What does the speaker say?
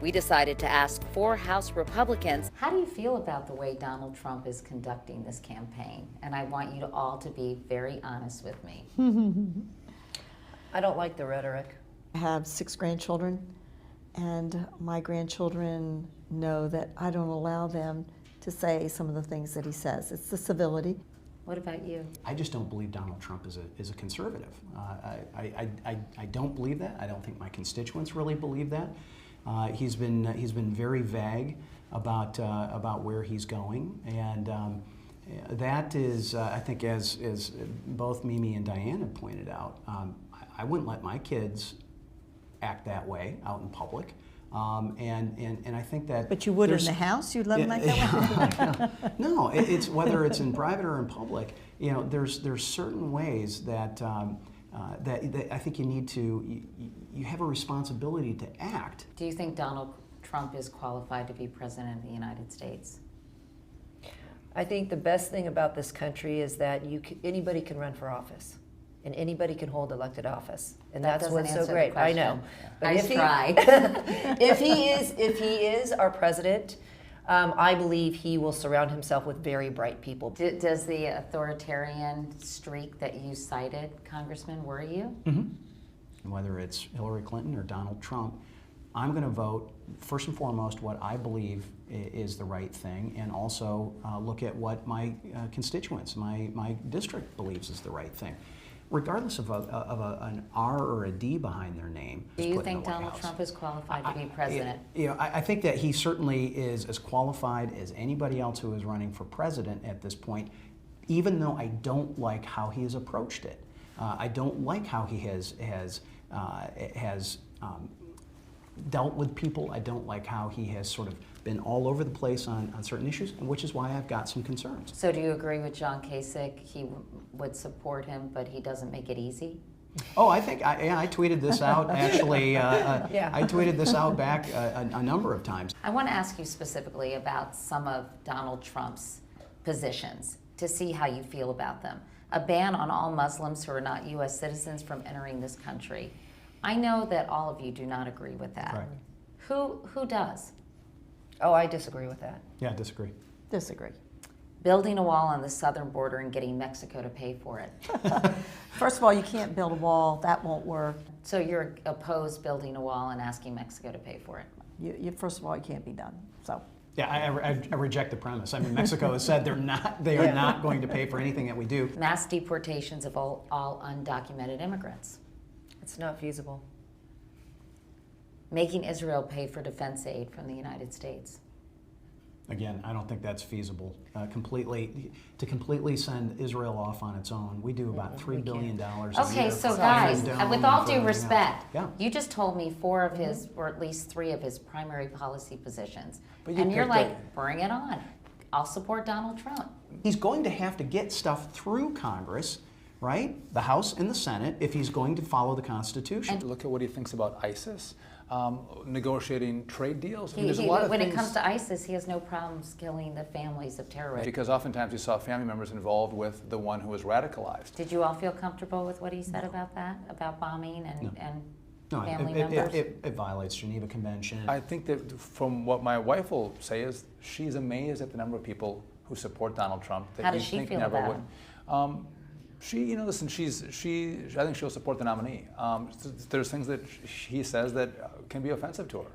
we decided to ask 4 House Republicans, how do you feel about the way Donald Trump is conducting this campaign? And I want you to all to be very honest with me. I don't like the rhetoric. I have 6 grandchildren, and my grandchildren know that I don't allow them to say some of the things that he says. It's the civility. What about you? I just don't believe Donald Trump is a conservative. I don't believe that. I don't think my constituents really believe that. He's been very vague about where he's going, and that is, I think, as both Mimi and Diane have pointed out, I wouldn't let my kids act that way out in public. And I think that. But you would in the house? You'd let them like that? No, it's whether it's in private or in public. You know, there's certain ways that that I think you need to. You have a responsibility to act. Do you think Donald Trump is qualified to be president of the United States? I think the best thing about this country is that anybody can run for office. And anybody can hold elected office, and that's what's so great. I know. But Nice try. if he is our president, I believe he will surround himself with very bright people. Does the authoritarian streak that you cited, Congressman, worry you? Mm-hmm. Whether it's Hillary Clinton or Donald Trump, I'm going to vote first and foremost what I believe is the right thing, and also look at what my constituents, my district believes is the right thing. Regardless of an R or a D behind their name. Do you think Donald Trump is qualified to be president? I think that he certainly is as qualified as anybody else who is running for president at this point, even though I don't like how he has approached it. I don't like how he has dealt with people. I don't like how he has sort of been all over the place on certain issues, which is why I've got some concerns. So do you agree with John Kasich? He would support him, but he doesn't make it easy? Oh, I think, I tweeted this out, actually. I tweeted this out back a number of times. I want to ask you specifically about some of Donald Trump's positions to see how you feel about them. A ban on all Muslims who are not U.S. citizens from entering this country. I know that all of you do not agree with that. Correct. Who does? Oh, I disagree with that. Yeah, I disagree. Disagree. Building a wall on the southern border and getting Mexico to pay for it. First of all, you can't build a wall. That won't work. So you're opposed building a wall and asking Mexico to pay for it? First of all, it can't be done. So. Yeah, I reject the premise. I mean, Mexico has said they are not going to pay for anything that we do. Mass deportations of all undocumented immigrants. It's not feasible. Making Israel pay for defense aid from the United States. Again, I don't think that's feasible. To completely send Israel off on its own, we do about $3 billion a year. Okay, so guys, with all due respect, you just told me 4 of his, or at least 3 of his primary policy positions. And you're like, bring it on. I'll support Donald Trump. He's going to have to get stuff through Congress, right? The House and the Senate, if he's going to follow the Constitution. Look at what he thinks about ISIS. Negotiating trade deals. When it comes to ISIS, he has no problems killing the families of terrorists. Because oftentimes you saw family members involved with the one who was radicalized. Did you all feel comfortable with what he said about that? About bombing and family members? It violates Geneva Convention. I think that from what my wife will say is she's amazed at the number of people who support Donald Trump. That How does she feel about him? She, listen, I think she'll support the nominee. There's things that he says that can be offensive to her.